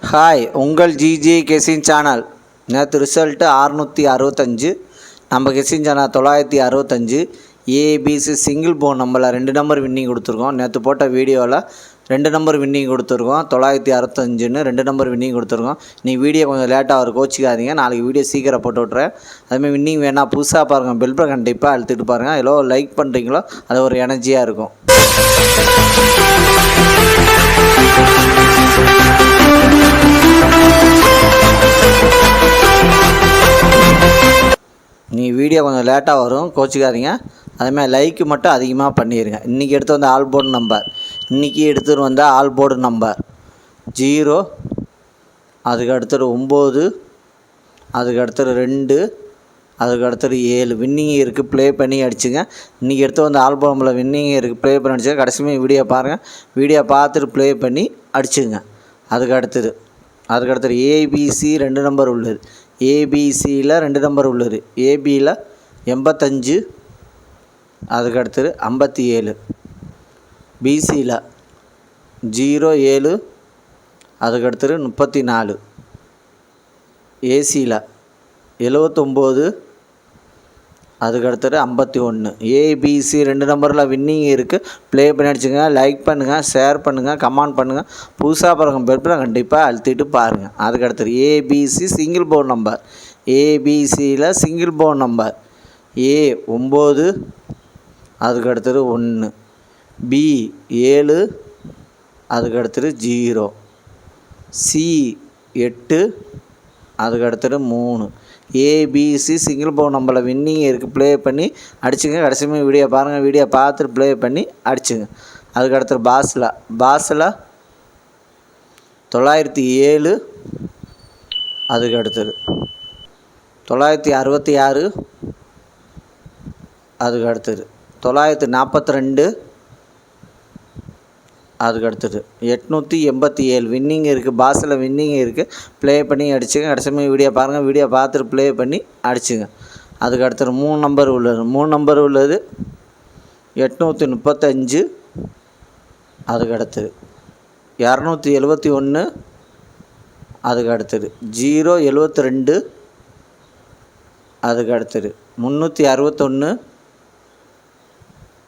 Hi, உங்கள் GJ கெசின் channel. நேற்று result 665, நம்ம கெசின் சேனல் 965. ஏபிசி சிங்கிள் போன் நம்பரில் 2 நம்பர் வின்னிங் கொடுத்துருக்கோம். நேற்று போட்ட வீடியோவில் 2 நம்பர் வின்னிங் கொடுத்துருக்கோம். 965ன்னு 2 நம்பர் வின்னிங் கொடுத்துருக்கோம். நீ வீடியோ கொஞ்சம் லேட்டாக வரும், கோச்சிக்காதீங்க. நாளைக்கு வீடியோ சீக்கிரம் போட்டு விட்றேன். அதுமாதிரி வின்னிங் வேணால் புதுசாக பாருங்கள், பெல் பட்டன் கண்டிப்பாக அழுத்திட்டு பாருங்கள். எவ்வளோ லைக் பண்ணுறீங்களோ அது ஒரு எனர்ஜியாக இருக்கும். நீ வீடியோ கொஞ்சம் லேட்டாக வரும், கோச்சிக்காதீங்க. அதுமாதிரி லைக்கு மட்டும் அதிகமாக பண்ணிடுங்க. இன்றைக்கி எடுத்து வந்த ஆல் போர்டு நம்பர், இன்றைக்கி எடுத்துகிட்டு வந்த ஆல் போர்டு நம்பர் 0, அதுக்கு அடுத்தது 9, அதுக்கு அடுத்தது 2, அதுக்கு அடுத்தது 7 வின்னிங் இருக்குது. ப்ளே பண்ணி அடிச்சுங்க. இன்றைக்கி எடுத்து வந்த ஆல் போர்டு நம்பரில் வின்னிங் இருக்குது, ப்ளே பண்ணி அடிச்சுங்க. கடைசியுமே வீடியோ பாருங்கள், வீடியோ பார்த்துட்டு ப்ளே பண்ணி அடிச்சுங்க. அதுக்கு அடுத்தது ஏபிசி 2 நம்பர் உள்ளது. ஏபிசியில் 2 நம்பர் உள்ளது. ஏபியில் 85, அதுக்கு அடுத்தது 57. பிசியில் 07, அதுக்கு அடுத்தது 34. ஏசியில் 79, அதுக்கு அடுத்தது 51. ஏபிசி 2 நம்பரில் வின்னிங் இருக்குது. ப்ளே பண்ணி அடிச்சுங்க. லைக் பண்ணுங்கள், ஷேர் பண்ணுங்கள், கமெண்ட் பண்ணுங்கள். புதுசாக பாருங்கள், பெல் பட்டன் கண்டிப்பாக அழுத்திட்டு பாருங்கள். அதுக்கு அடுத்தது ஏபிசி சிங்கிள் போன் நம்பர். ஏபிசியில் சிங்கிள் போன் நம்பர் ஏ 9, அதுக்கு அடுத்தது 1, பி 7, அதுக்கு அடுத்தது 0, சி 8, அதுக்கு அடுத்தது 3. ஏபிசி சிங்கிள் போன் நம்பரில் வின்னிங் இருக்குது. ப்ளே பண்ணி அடிச்சுங்க. கடைசியுமே வீடியோ பாருங்கள், வீடியோ பார்த்துட்டு ப்ளே பண்ணி அடிச்சுங்க. அதுக்கு அடுத்தது பாஸில் 907, அதுக்கு அடுத்தது 966, அதுக்கு அடுத்தது 942, அதுக்கு அடுத்தது 887 வின்னிங் இருக்குது. பாஸில் வின்னிங் இருக்குது. ப்ளே பண்ணி அடிச்சுங்க. கடைசியுமே வீடியோ பாருங்கள், வீடியோ பார்த்துட்டு ப்ளே பண்ணி அடிச்சுங்க. அதுக்கு அடுத்தது 3 நம்பர் உள்ளது. 835, அதுக்கு அடுத்தது 271, அதுக்கு அடுத்தது 072, அதுக்கு அடுத்தது 361,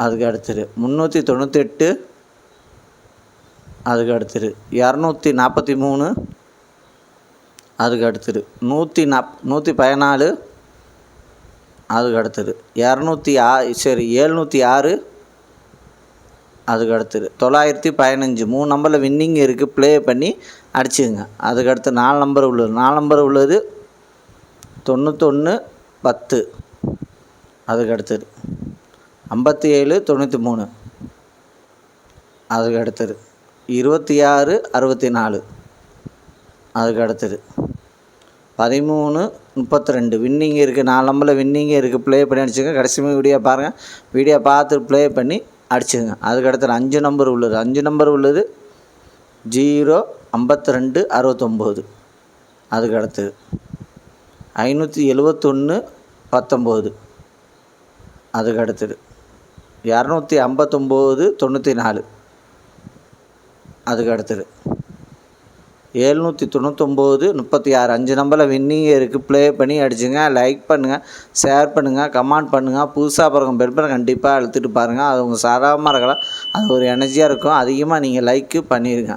அதுக்கு அடுத்தது 398, அதுக்கு அடுத்தது 243, அதுக்கு அடுத்தது 114, அதுக்கு அடுத்தது 706, அதுக்கு அடுத்தது 915. 3 நம்பரில் வின்னிங் இருக்குது. ப்ளே பண்ணி அடிச்சுங்க. அதுக்கு அடுத்து 4 நம்பர் உள்ளது. 9110, அதுக்கு அடுத்தது 5793, அதுக்கு அடுத்தது 2664, அதுக்கு அடுத்தது 1332 வின்னிங் இருக்குது. 4 நம்பரில் வின்னிங் இருக்குது. ப்ளே பண்ணி அடிச்சுங்க. கடைசியுமே வீடியோ பாருங்கள், வீடியோ பார்த்து ப்ளே பண்ணி அடிச்சுங்க. அதுக்கு அடுத்தது 5 நம்பர் உள்ளது. 0, 52, 69, அதுக்கு அடுத்தது 571, 19, அதுக்கு அடுத்தது 259, 94, அதுக்கு அடுத்தது 799, 36. 5 நம்பரில் வின்னிங் இருக்குது. ப்ளே பண்ணி அடிச்சுங்க. லைக் பண்ணுங்கள், ஷேர் பண்ணுங்கள், கமெண்ட் பண்ணுங்கள். புதுசாக பாருங்கள், பெல் பட்டன் கண்டிப்பாக அழுத்திட்டு பாருங்கள். அது உங்கள் சாதாரணமாக இருக்கலாம், அது ஒரு எனர்ஜியாக இருக்கும். அதிகமாக நீங்கள் லைக்கு பண்ணிடுங்க.